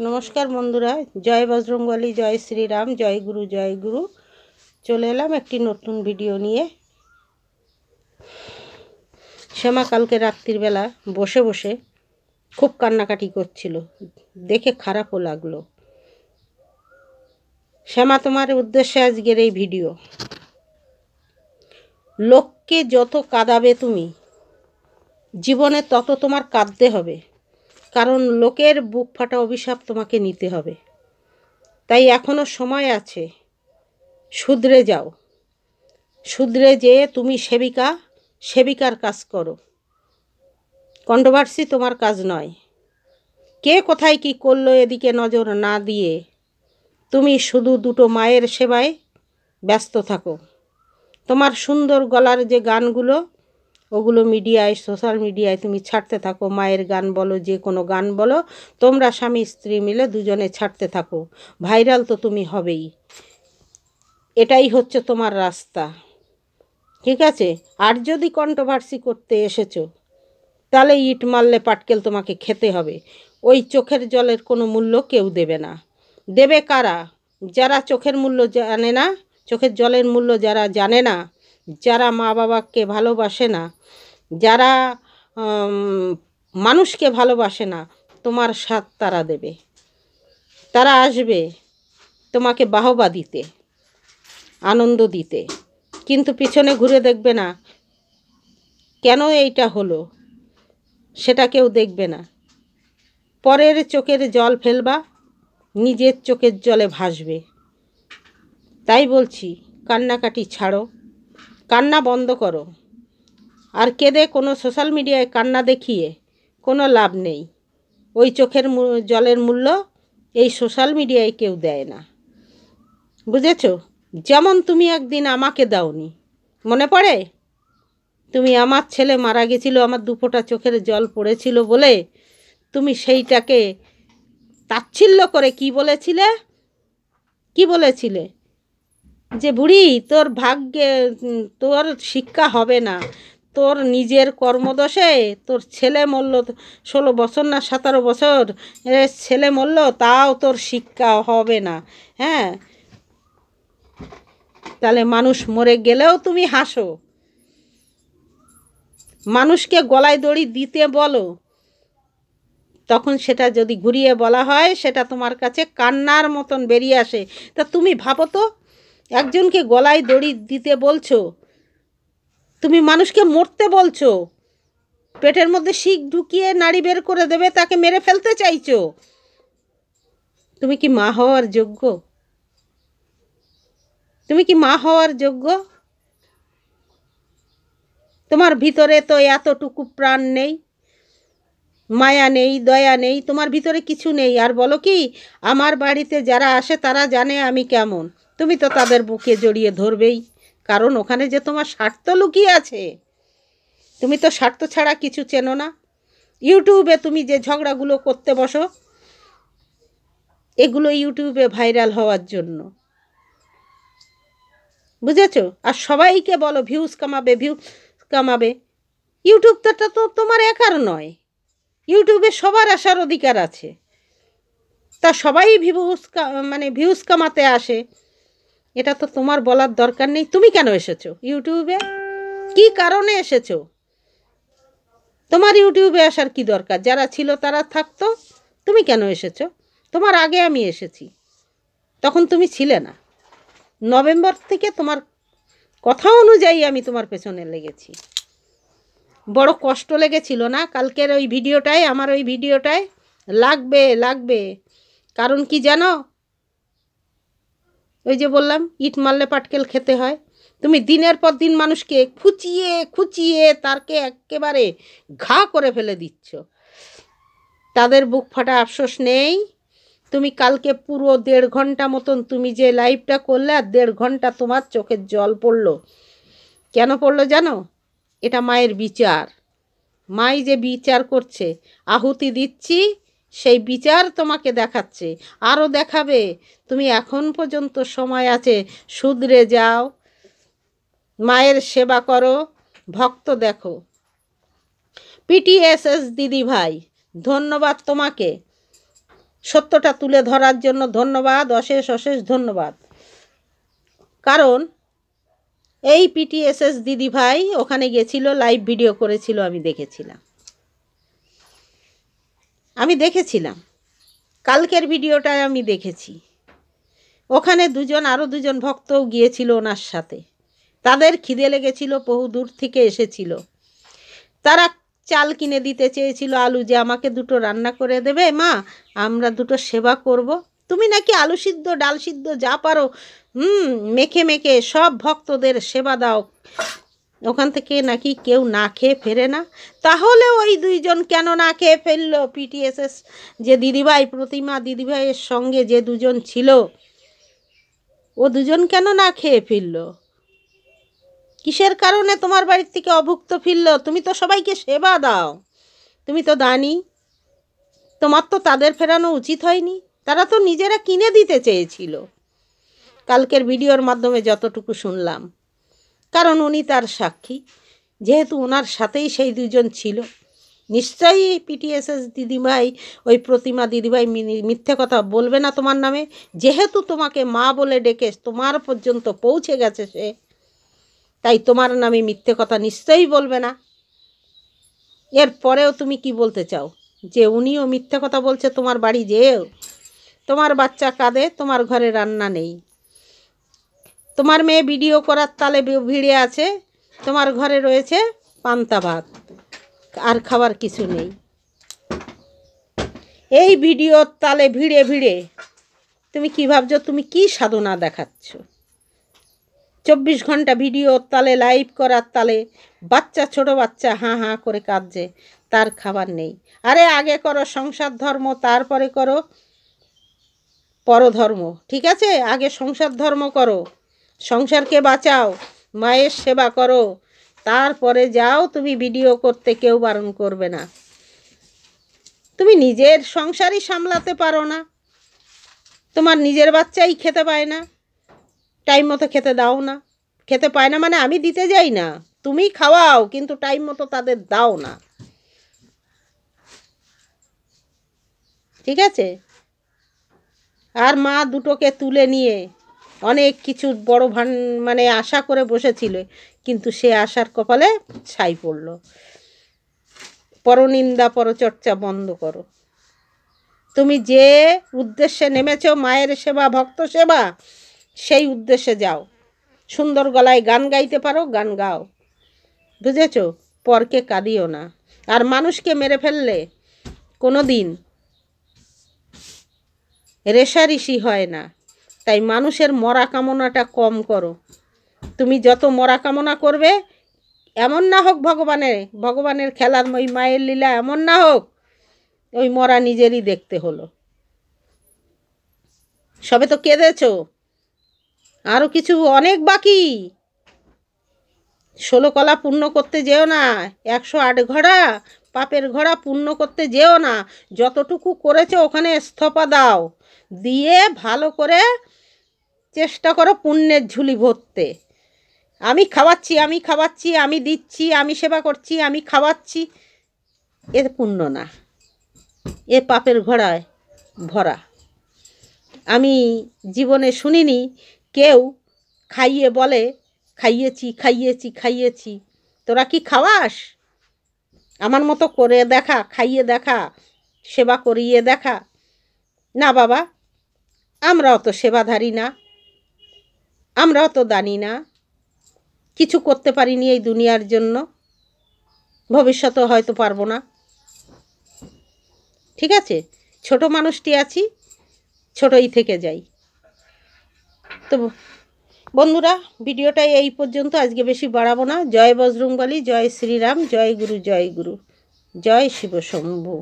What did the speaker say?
নমস্কার বন্ধুরা, জয় বজরংবলী, জয় শ্রীরাম, জয় গুরু জয় গুরু। চলে এলাম একটি নতুন ভিডিও নিয়ে। শ্যামা কালকে রাত্রিবেলা বসে বসে খুব কান্নাকাটি করছিল, দেখে খারাপও লাগলো। শ্যামা, তোমার উদ্দেশ্যে আজকের এই ভিডিও। লোককে যত কাঁদাবে তুমি জীবনে, তত তোমার কাঁদতে হবে, কারণ লোকের বুক ফাটা অভিশাপ তোমাকে নিতে হবে। তাই এখনো সময় আছে, শুধরে যাও। শুধরে যেয়ে তুমি সেবিকার কাজ করো। কন্ট্রোভার্সি তোমার কাজ নয়। কে কোথায় কি করলো এদিকে নজর না দিয়ে তুমি শুধু দুটো মায়ের সেবায় ব্যস্ত থাকো। তোমার সুন্দর গলার যে গানগুলো, ওগুলো মিডিয়ায়, সোশ্যাল মিডিয়ায় তুমি ছাড়তে থাকো। মায়ের গান বলো, যে কোনো গান বলো, তোমরা স্বামী স্ত্রী মিলে দুজনে ছাড়তে থাকো। ভাইরাল তো তুমি হবেই, এটাই হচ্ছে তোমার রাস্তা, ঠিক আছে? আর যদি কন্ট্রোভার্সি করতে এসেছো, তাহলে ইট মারলে পাটকেল তোমাকে খেতে হবে। ওই চোখের জলের কোনো মূল্য কেউ দেবে না। দেবে কারা? যারা চোখের মূল্য জানে না, চোখের জলের মূল্য যারা জানে না, যারা মা বাবাকে ভালোবাসে না, যারা মানুষকে ভালোবাসে না, তোমার সাথ তারা দেবে। তারা আসবে তোমাকে বাহবা দিতে, আনন্দ দিতে, কিন্তু পিছনে ঘুরে দেখবে না কেন এইটা হলো, সেটা কেউ দেখবে না। পরের চোখের জল ফেলবা, নিজের চোখের জলে ভাসবে। তাই বলছি, কান্নাকাটি ছাড়ো, কান্না বন্ধ করো। আর কেঁদে কোনো সোশ্যাল মিডিয়ায় কান্না দেখিয়ে কোনো লাভ নেই। ওই চোখের জলের মূল্য এই সোশ্যাল মিডিয়ায় কেউ দেয় না, বুঝেছ? যেমন তুমি একদিন আমাকে দাওনি, মনে পড়ে? তুমি, আমার ছেলে মারা গেছিল, আমার দুফোঁটা চোখের জল পড়েছিল বলে তুমি সেইটাকে তাচ্ছিল্য করে কি বলেছিলে? যে বুড়ি, তোর ভাগ্যে তোর শিক্ষা হবে না, তোর নিজের কর্মদোষে তোর ছেলে মরল, 16 বছর না 17 বছর ছেলে মরল, তাও তোর শিক্ষা হবে না। হ্যাঁ, তাহলে মানুষ মরে গেলেও তুমি হাসো। মানুষকে গলায় দড়ি দিতে বলো, তখন সেটা যদি ঘুরিয়ে বলা হয়, সেটা তোমার কাছে কান্নার মতন বেরিয়ে আসে। তা তুমি ভাবো তো, একজনকে গলায় দড়ি দিতে বলছো, তুমি মানুষকে মরতে বলছো, পেটের মধ্যে শিক ঢুকিয়ে নাড়ি বের করে দেবে, তাকে মেরে ফেলতে চাইছো। তুমি কি মা হওয়ার যোগ্য? তুমি কি মা হওয়ার যোগ্য? তোমার ভিতরে তো এতটুকু প্রাণ নেই, মায়া নেই, দয়া নেই, তোমার ভিতরে কিছু নেই। আর বলো কি, আমার বাড়িতে যারা আসে তারা জানে আমি কেমন। তুমি তো তাদের বুকে জড়িয়ে ধরবেই, কারণ ওখানে যে তোমার স্বার্থ লুকিয়ে আছে। তুমি তো স্বার্থ ছাড়া কিছু চেনো না। ইউটিউবে তুমি যে ঝগড়াগুলো করতে বসো, এগুলো ইউটিউবে ভাইরাল হওয়ার জন্য, বুঝেছো? আর সবাইকে বলো ভিউজ কামাবে। ইউটিউবটা তো তোমার একার নয়, ইউটিউবে সবার আসার অধিকার আছে। তা সবাই ভিউজ কামাতে আসে, এটা তো তোমার বলার দরকার নেই। তুমি কেন এসেছো ইউটিউবে? কি কারণে এসেছো? তোমার ইউটিউবে আসার কি দরকার? যারা ছিল তারা থাকতো, তুমি কেন এসেছো? তোমার আগে আমি এসেছি, তখন তুমি ছিলে না। নভেম্বর থেকে তোমার কথা অনুযায়ী আমি তোমার পেছনে লেগেছি। বড় কষ্ট লেগেছিল না কালকের ওই ভিডিওটায়? আমার ওই ভিডিওটায় লাগবে কারণ কি জানো? ওই যে বললাম, ইট মারলে পাটকেল খেতে হয়। তুমি দিনের পর দিন মানুষকে খুঁচিয়ে তারকে একেবারে ঘা করে ফেলে দিচ্ছ। তাদের বুক ফাটা আফসোস নেই? তুমি কালকে পুরো 1.5 ঘন্টা মতন তুমি যে লাইভটা করলে, আর 1.5 ঘন্টা তোমার চোখের জল পড়লো। কেন পড়লো জানো? এটা মায়ের বিচার। মাই যে বিচার করছে, আহুতি দিচ্ছি, সেই বিচার তোমাকে দেখাচ্ছে, আরও দেখাবে। তুমি এখন পর্যন্ত সময় আছে, শুধরে যাও, মায়ের সেবা করো, ভক্ত দেখো। পিটিএসএস দিদি ভাই, ধন্যবাদ তোমাকে। সত্যটা তুলে ধরার জন্য ধন্যবাদ, অশেষ অশেষ ধন্যবাদ। কারণ এই পিটিএসএস দিদিভাই ওখানে গেছিল, লাইভ ভিডিও করেছিল, আমি দেখেছিলাম কালকের ভিডিওটা আমি দেখেছি। ওখানে আরও দুজন ভক্তও গিয়েছিল ওনার সাথে। তাদের খিদে লেগেছিল, বহু দূর থেকে এসেছিল। তারা চাল কিনে দিতে চেয়েছিল, আলু, যে আমাকে 2টো রান্না করে দেবে মা, আমরা 2টো সেবা করব। তুমি নাকি আলু সিদ্ধ, ডাল সিদ্ধ যা পারো মেখে মেখে সব ভক্তদের সেবা দাও। ওখান থেকে নাকি কেউ না খেয়ে ফেরে না। তাহলে ওই 2জন কেন না খেয়ে ফেললো? পিটিএসএস যে দিদিভাই, প্রতিমা দিদিভাইয়ের সঙ্গে যে 2জন ছিল, ও 2জন কেন না খেয়ে ফিরল? কিসের কারণে তোমার বাড়ির থেকে অভুক্ত ফিরল? তুমি তো সবাইকে সেবা দাও, তুমি তো দানি। তোমার তো তাদের ফেরানো উচিত হয়নি। তারা তো নিজেরা কিনে দিতে চেয়েছিল, কালকের ভিডিওর মাধ্যমে যতটুকু শুনলাম। কারণ উনি তার সাক্ষী, যেহেতু ওনার সাথেই সেই 2জন ছিল। নিশ্চয়ই পিটিএসএস দিদিভাই, ওই প্রতিমা দিদিভাই মিথ্যে কথা বলবে না তোমার নামে। যেহেতু তোমাকে মা বলে ডেকে তোমার পর্যন্ত পৌঁছে গেছে সে, তাই তোমার নামে মিথ্যে কথা নিশ্চয়ই বলবে না। এরপরেও তুমি কি বলতে চাও? যে উনিও মিথ্যে কথা বলছে তোমার বাড়ি যেও? তোমার বাচ্চা কাঁদে, তোমার ঘরে রান্না নেই। তোমার মেয়ে ভিডিও করার তালে ভিড়ে আছে, তোমার ঘরে রয়েছে পান্তা ভাত, আর খাবার কিছু নেই। এই ভিডিওর তালে ভিড়ে ভিড়ে তুমি কি ভাবছো তুমি কি সাধনা দেখাচ্ছ? 24 ঘন্টা ভিডিওর তালে, লাইভ করার তালে বাচ্চা, ছোট বাচ্চা হাঁ হাঁ করে কাঁদছে, তার খাবার নেই। আরে আগে করো সংসার ধর্ম, তারপরে করো পরধর্ম। ঠিক আছে, আগে সংসার ধর্ম করো, সংসারকে বাঁচাও, মায়ের সেবা করো, তারপরে যাও তুমি ভিডিও করতে, কেউ বারণ করবে না। তুমি নিজের সংসারই সামলাতে পারো না, তোমার নিজের বাচ্চাই খেতে পায় না, টাইম মতো খেতে দাও না। খেতে পায় না মানে আমি দিতে যাই না, তুমি খাওয়াও, কিন্তু টাইম মতো তাদের দাও না। ঠিক আছে? আর মা 2টোকে তুলে নিয়ে অনেক কিছু বড় মানে আশা করে বসেছিল, কিন্তু সে আশার কপালে ছাই পড়ল। পরনিন্দা পরচর্চা বন্ধ করো। তুমি যে উদ্দেশ্যে নেমেছো, মায়ের সেবা, ভক্ত সেবা, সেই উদ্দেশ্যে যাও। সুন্দর গলায় গান গাইতে পারো, গান গাও, বুঝেছো? পরকে কাঁদিও না। আর মানুষকে মেরে ফেললে কোনো দিন রেষারেষি হয় না, তাই মানুষের মরা কামনাটা কম করো। তুমি যত মরা কামনা করবে, এমন না হোক ভগবানের খেলার ওই মায়ের লীলা এমন না হোক ওই মরা নিজেরই দেখতে হলো। সবে তো কেঁদেছো, আরও কিছু অনেক বাকি। 16 কলা পূর্ণ করতে যেও না, 108 ঘোড়া পাপের ঘোড়া পূর্ণ করতে যেও না। যতটুকু করেছো ওখানে স্থপা দাও, দিয়ে ভালো করে চেষ্টা করো পুণ্যের ঝুলি ভরতে। আমি খাওয়াচ্ছি, আমি দিচ্ছি, আমি সেবা করছি, আমি খাওয়াচ্ছি, এ পুণ্য না, এ পাপের ঘোড়ায় ভরা। আমি জীবনে শুনিনি কেউ খাইয়ে বলে খাইয়েছি খাইয়েছি খাইয়েছি। তোরা কি খাওয়াস? আমার মতো করে দেখা, খাইয়ে দেখা, সেবা করিয়ে দেখা। না বাবা, আমরাও তো সেবাধারী না, আমরাও তো দানি না, কিছু করতে পারিনি এই দুনিয়ার জন্য, ভবিষ্যতেও হয়তো পারবো না। ঠিক আছে, ছোট মানুষটি আছি, ছোটই থেকে যাই। তো বন্ধুরা, ভিডিওটা এই পর্যন্ত, আজকে বেশি বাড়াবো না। জয় বজরংবলী, জয় শ্রীরাম, জয় গুরু, জয় গুরু, জয় শিব শম্ভু।